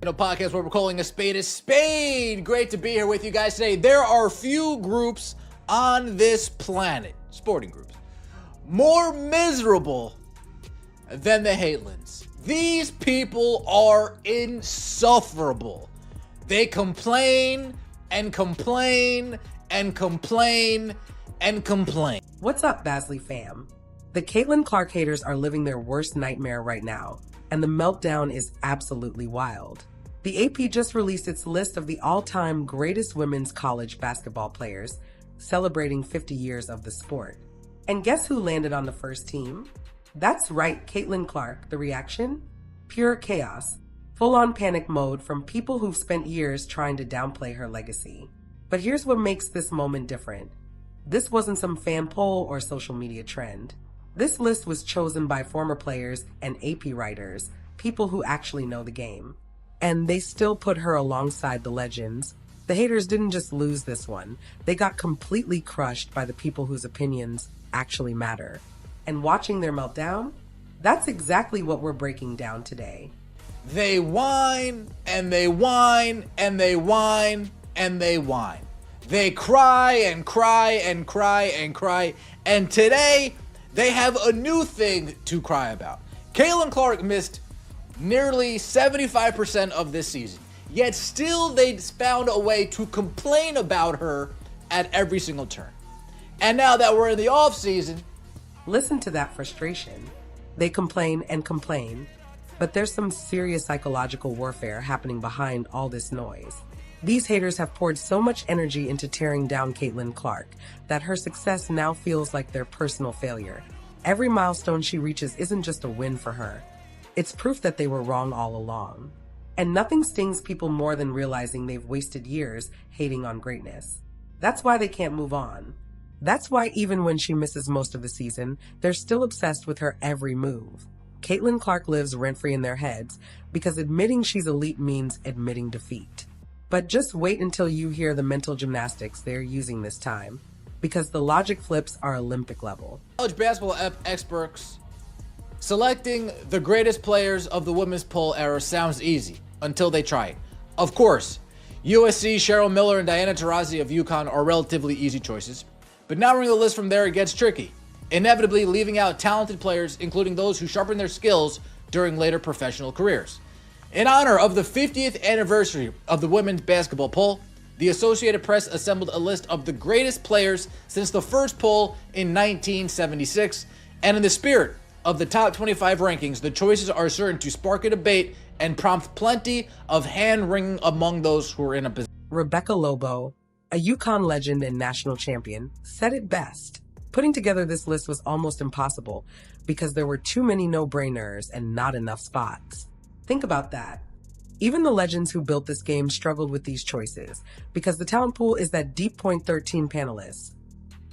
Podcast where we're calling a spade. Great to be here with you guys today. There are few groups on this planet, sporting groups, more miserable than the Hatelens. These people are insufferable. They complain and complain and complain and complain. What's up, Basley fam? The Caitlin Clark haters are living their worst nightmare right now, and the meltdown is absolutely wild. The AP just released its list of the all-time greatest women's college basketball players, celebrating 50 years of the sport. And guess who landed on the first team? That's right, Caitlin Clark. The reaction? Pure chaos. Full-on panic mode from people who've spent years trying to downplay her legacy. But here's what makes this moment different. This wasn't some fan poll or social media trend. This list was chosen by former players and AP writers, people who actually know the game. And they still put her alongside the legends. The haters didn't just lose this one. They got completely crushed by the people whose opinions actually matter. And watching their meltdown, that's exactly what we're breaking down today. They whine and they whine and they whine and they whine. They cry and cry and cry and cry. And today, they have a new thing to cry about. Caitlin Clark missed nearly 75% of this season. Yet still they found a way to complain about her at every single turn. And now that we're in the off season, listen to that frustration. They complain and complain, but there's some serious psychological warfare happening behind all this noise. These haters have poured so much energy into tearing down Caitlin Clark that her success now feels like their personal failure. Every milestone she reaches isn't just a win for her. It's proof that they were wrong all along. And nothing stings people more than realizing they've wasted years hating on greatness. That's why they can't move on. That's why even when she misses most of the season, they're still obsessed with her every move. Caitlin Clark lives rent-free in their heads because admitting she's elite means admitting defeat. But just wait until you hear the mental gymnastics they're using this time, because the logic flips are Olympic level. College basketball experts selecting the greatest players of the women's poll era sounds easy until they try it. Of course, USC, Cheryl Miller, and Diana Taurasi of UConn are relatively easy choices, but narrowing the list from there it gets tricky, inevitably leaving out talented players, including those who sharpen their skills during later professional careers. In honor of the 50th anniversary of the women's basketball poll, the Associated Press assembled a list of the greatest players since the first poll in 1976, and in the spirit of the top 25 rankings, the choices are certain to spark a debate and prompt plenty of hand-wringing among those who are in a position. Rebecca Lobo, a UConn legend and national champion, said it best. Putting together this list was almost impossible because there were too many no-brainers and not enough spots. Think about that. Even the legends who built this game struggled with these choices because the talent pool is that deep point 13 panelists.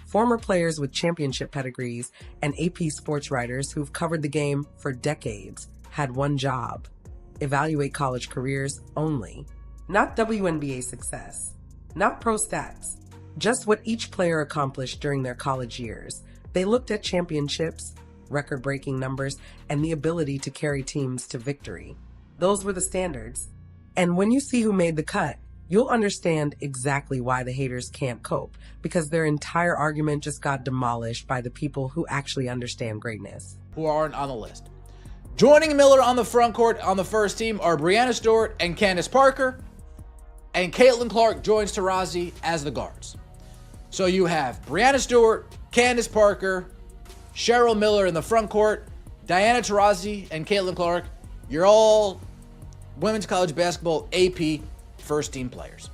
Former players with championship pedigrees and AP sports writers who've covered the game for decades had one job: evaluate college careers only. Not WNBA success, not pro stats, just what each player accomplished during their college years. They looked at championships, record-breaking numbers, and the ability to carry teams to victory. Those were the standards. And when you see who made the cut, you'll understand exactly why the haters can't cope, because their entire argument just got demolished by the people who actually understand greatness. Who aren't on the list. Joining Miller on the front court on the first team are Breanna Stewart and Candace Parker, and Caitlin Clark joins Taurasi as the guards. So you have Breanna Stewart, Candace Parker, Cheryl Miller in the front court, Diana Taurasi, and Caitlin Clark. You're all women's college basketball AP first team players.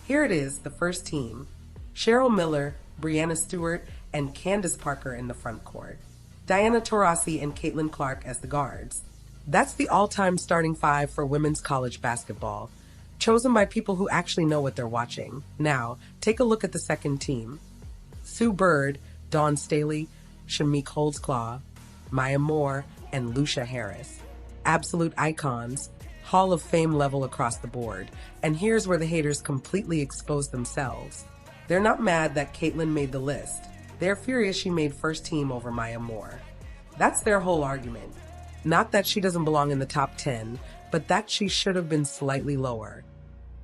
Here it is, the first team. Cheryl Miller, Breanna Stewart, and Candace Parker in the front court. Diana Taurasi and Caitlin Clark as the guards. That's the all-time starting five for women's college basketball, chosen by people who actually know what they're watching. Now, take a look at the second team. Sue Bird, Dawn Staley, Shameik Holdsclaw, Maya Moore, and Lucia Harris. Absolute icons, Hall of Fame level across the board. And here's where the haters completely expose themselves. They're not mad that Caitlin made the list. They're furious she made first team over Maya Moore. That's their whole argument. Not that she doesn't belong in the top 10, but but that she should have been slightly lower.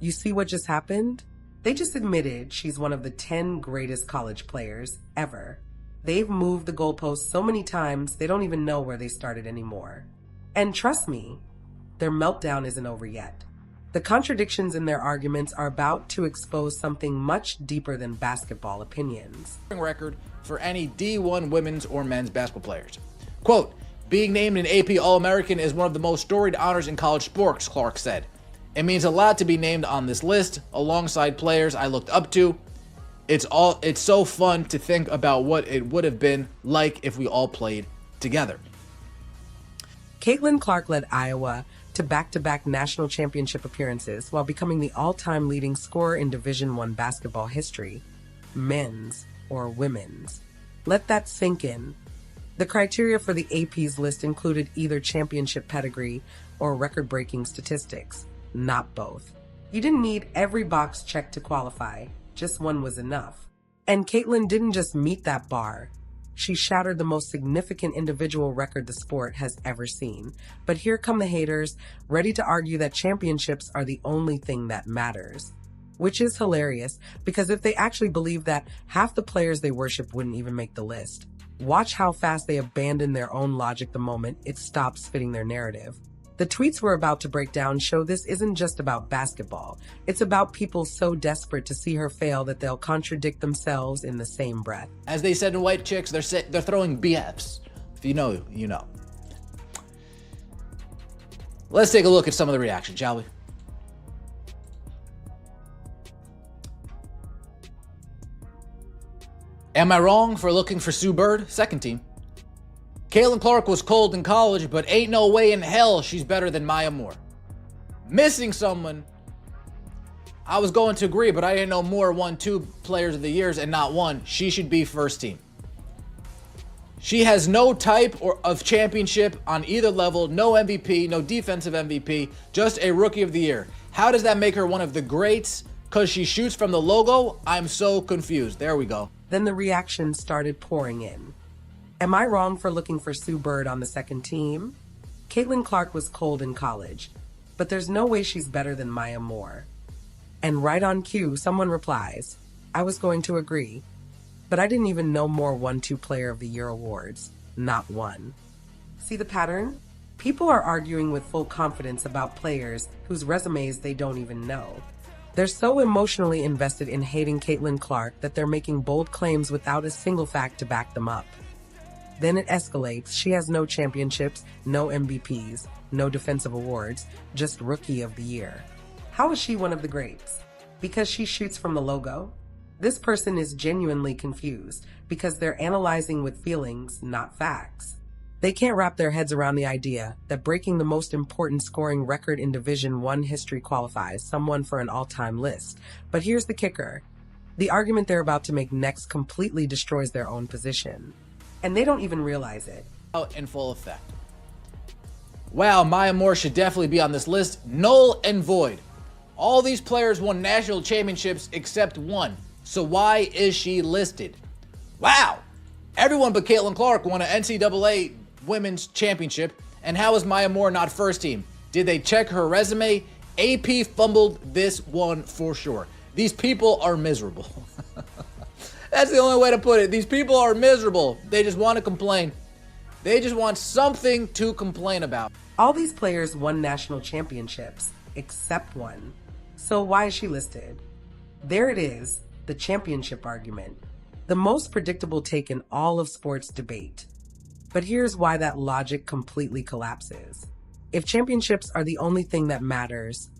You see what just happened? They just admitted she's one of the 10 greatest college players ever. They've moved the goalposts so many times they don't even know where they started anymore. And trust me, their meltdown isn't over yet. The contradictions in their arguments are about to expose something much deeper than basketball opinions. Record for any D1 women's or men's basketball players. Quote, being named an AP All-American is one of the most storied honors in college sports, Clark said. It means a lot to be named on this list alongside players I looked up to. It's so fun to think about what it would have been like if we all played together. Caitlin Clark led Iowa to back-to-back national championship appearances while becoming the all-time leading scorer in Division I basketball history, men's or women's. Let that sink in. The criteria for the AP's list included either championship pedigree or record-breaking statistics, not both. You didn't need every box checked to qualify, just one was enough. And Caitlin didn't just meet that bar. She shattered the most significant individual record the sport has ever seen. But here come the haters, ready to argue that championships are the only thing that matters. Which is hilarious, because if they actually believed that, half the players they worship wouldn't even make the list. Watch how fast they abandon their own logic the moment it stops fitting their narrative. The tweets we're about to break down show this isn't just about basketball. It's about people so desperate to see her fail that they'll contradict themselves in the same breath. As they said in White Chicks, they're throwing BFs. If you know, you know. Let's take a look at some of the reaction, shall we? Am I wrong for looking for Sue Bird? Second team. Caitlin Clark was cold in college, but ain't no way in hell she's better than Maya Moore. Missing someone. I was going to agree, but I didn't know Moore won 2 players of the years and not one. She should be first team. She has no type of championship on either level, no MVP, no defensive MVP, just a rookie of the year. How does that make her one of the greats? Because she shoots from the logo? I'm so confused. There we go. Then the reaction started pouring in. Am I wrong for looking for Sue Bird on the second team? Caitlin Clark was cold in college, but there's no way she's better than Maya Moore. And right on cue, someone replies, I was going to agree, but I didn't even know Moore won 2 Player of the Year awards, not one. See the pattern? People are arguing with full confidence about players whose resumes they don't even know. They're so emotionally invested in hating Caitlin Clark that they're making bold claims without a single fact to back them up. Then it escalates. She has no championships, no MVPs, no defensive awards, just Rookie of the Year. How is she one of the greats? Because she shoots from the logo? This person is genuinely confused because they're analyzing with feelings, not facts. They can't wrap their heads around the idea that breaking the most important scoring record in Division I history qualifies someone for an all-time list. But here's the kicker. The argument they're about to make next completely destroys their own position. And they don't even realize it. Out in full effect. Wow, Maya Moore should definitely be on this list. Null and void. All these players won national championships except one. So why is she listed? Wow. Everyone but Caitlin Clark won an NCAA women's championship. And how is Maya Moore not first team? Did they check her resume? AP fumbled this one for sure. These people are miserable. That's the only way to put it. These people are miserable. They just want to complain. They just want something to complain about. All these players won national championships, except one. So why is she listed? There it is, the championship argument. The most predictable take in all of sports debate. But here's why that logic completely collapses. If championships are the only thing that matters,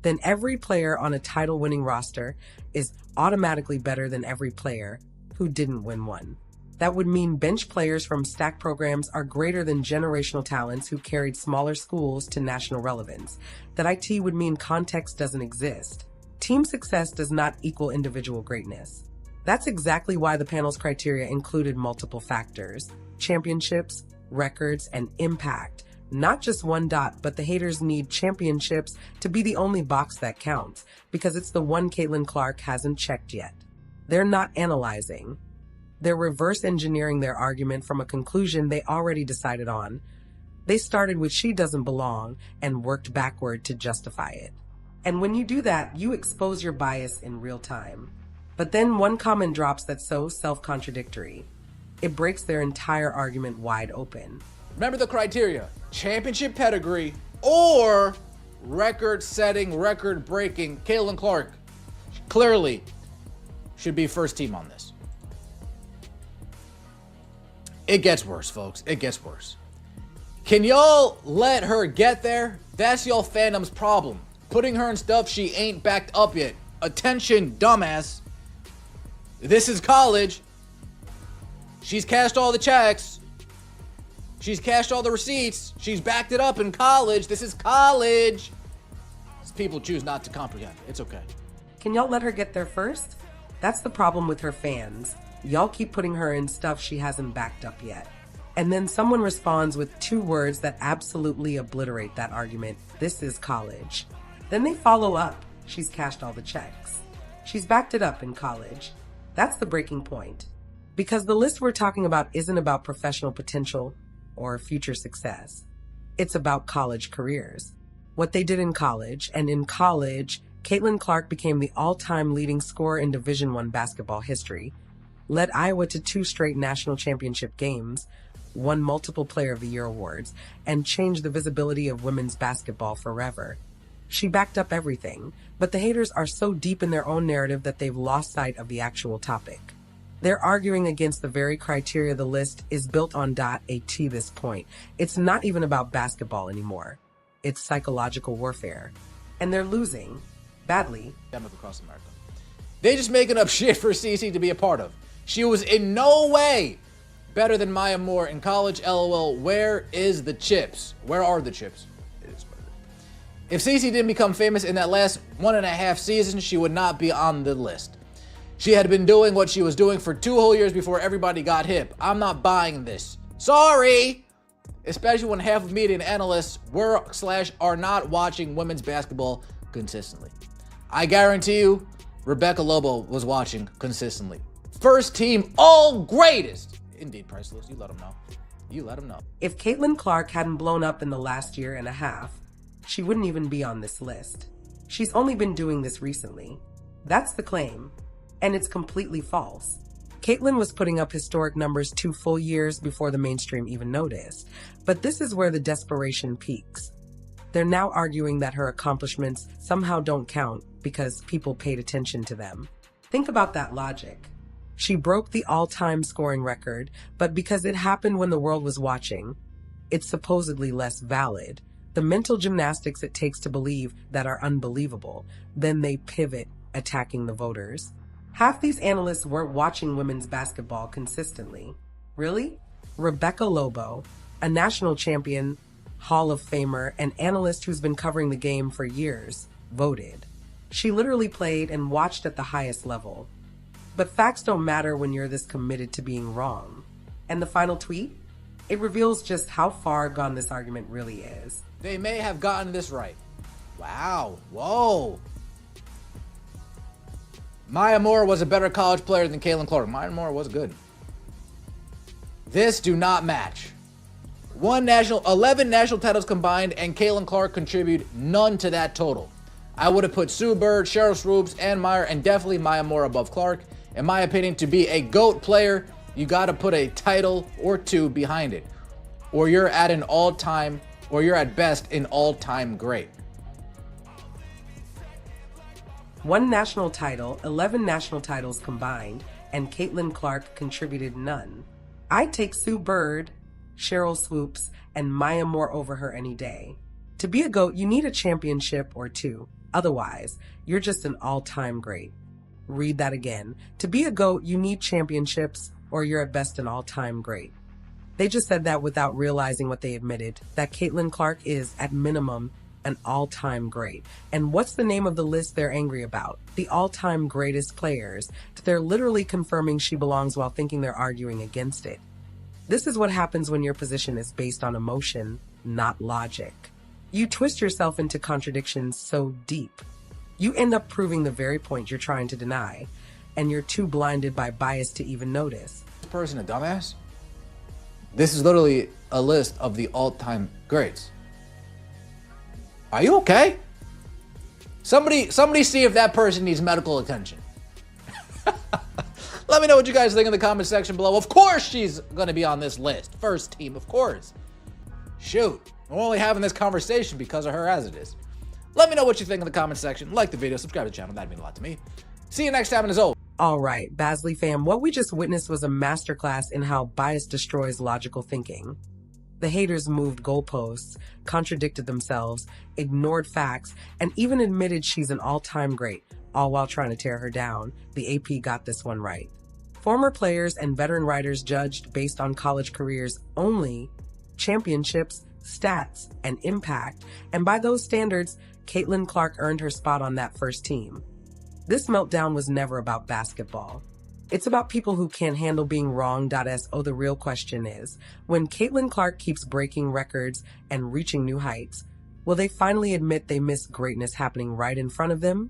then every player on a title-winning roster is automatically better than every player who didn't win one. That would mean bench players from stacked programs are greater than generational talents who carried smaller schools to national relevance. That IT would mean context doesn't exist. Team success does not equal individual greatness. That's exactly why the panel's criteria included multiple factors: championships, records, and impact. Not just one dot, but the haters need championships to be the only box that counts, because it's the one Caitlin Clark hasn't checked yet. They're not analyzing. They're reverse engineering their argument from a conclusion they already decided on. They started with "she doesn't belong" and worked backward to justify it. And when you do that, you expose your bias in real time. But then one comment drops that's so self-contradictory. It breaks their entire argument wide open. Remember the criteria: championship pedigree or record-setting, record-breaking Caitlin Clark. Clearly should be first team on this. It gets worse, folks. It gets worse. Can y'all let her get there? That's y'all fandom's problem. Putting her in stuff she ain't backed up yet. Attention, dumbass. This is college. She's cashed all the checks. She's cashed all the receipts. She's backed it up in college. This is college. People choose not to comprehend. It's okay. Can y'all let her get there first? That's the problem with her fans. Y'all keep putting her in stuff she hasn't backed up yet. And then someone responds with 2 words that absolutely obliterate that argument. This is college. Then they follow up. She's cashed all the checks. She's backed it up in college. That's the breaking point. Because the list we're talking about isn't about professional potential or future success. It's about college careers. What they did in college, and in college, Caitlin Clark became the all-time leading scorer in Division I basketball history, led Iowa to 2 straight national championship games, won multiple Player of the Year awards, and changed the visibility of women's basketball forever. She backed up everything, but the haters are so deep in their own narrative that they've lost sight of the actual topic. They're arguing against the very criteria the list is built on. At this point, it's not even about basketball anymore. It's psychological warfare. And they're losing. Badly. Across America. They just making up shit for CC to be a part of. She was in no way better than Maya Moore in college. LOL. Where is the chips? Where are the chips? It is what it is. If CC didn't become famous in that last 1.5 seasons, she would not be on the list. She had been doing what she was doing for 2 whole years before everybody got hip. I'm not buying this. Sorry! Especially when half of media and analysts were/are not watching women's basketball consistently. I guarantee you, Rebecca Lobo was watching consistently. First team, all greatest. Indeed, priceless. You let them know. You let them know. If Caitlin Clark hadn't blown up in the last year and a half, she wouldn't even be on this list. She's only been doing this recently. That's the claim. And it's completely false. Caitlin was putting up historic numbers 2 full years before the mainstream even noticed. But this is where the desperation peaks. They're now arguing that her accomplishments somehow don't count because people paid attention to them. Think about that logic. She broke the all-time scoring record, but because it happened when the world was watching, it's supposedly less valid. The mental gymnastics it takes to believe that are unbelievable. Then they pivot, attacking the voters. Half these analysts weren't watching women's basketball consistently. Really? Rebecca Lobo, a national champion, Hall of Famer, and analyst who's been covering the game for years, voted. She literally played and watched at the highest level. But facts don't matter when you're this committed to being wrong. And the final tweet? It reveals just how far gone this argument really is. They may have gotten this right. Wow. Whoa. Maya Moore was a better college player than Caitlin Clark. Maya Moore was good. This do not match. 11 national titles combined, and Caitlin Clark contributed none to that total. I would have put Sue Bird, Cheryl Swoops, Ann Meyer, and definitely Maya Moore above Clark. In my opinion, to be a GOAT player, you got to put a title or 2 behind it, or you're at an all-time, or you're at best an all-time great. 1 national title, 11 national titles combined, and Caitlin Clark contributed none. I'd take Sue Bird, Cheryl Swoops, and Maya Moore over her any day. To be a GOAT, you need a championship or 2. Otherwise, you're just an all-time great. Read that again. To be a GOAT, you need championships, or you're at best an all-time great. They just said that without realizing what they admitted, that Caitlin Clark is, at minimum, an all-time great. And what's the name of the list they're angry about? The all-time greatest players. They're literally confirming she belongs while thinking they're arguing against it. This is what happens when your position is based on emotion, not logic. You twist yourself into contradictions so deep. You end up proving the very point you're trying to deny, and you're too blinded by bias to even notice. This person a dumbass? This is literally a list of the all-time greats. Are you okay? Somebody see if that person needs medical attention. Let me know what you guys think in the comment section below. Of course she's going to be on this list. First team, of course. Shoot. We're only having this conversation because of her as it is. Let me know what you think in the comment section. Like the video, subscribe to the channel. That'd mean a lot to me. See you next time, and as always. All right, Basley fam, what we just witnessed was a masterclass in how bias destroys logical thinking. The haters moved goalposts, contradicted themselves, ignored facts, and even admitted she's an all-time great, all while trying to tear her down. The AP got this one right. Former players and veteran writers judged based on college careers only, championships, stats, and impact, and by those standards, Caitlin Clark earned her spot on that first team. This meltdown was never about basketball. It's about people who can't handle being wrong. So the real question is, when Caitlin Clark keeps breaking records and reaching new heights, will they finally admit they miss greatness happening right in front of them?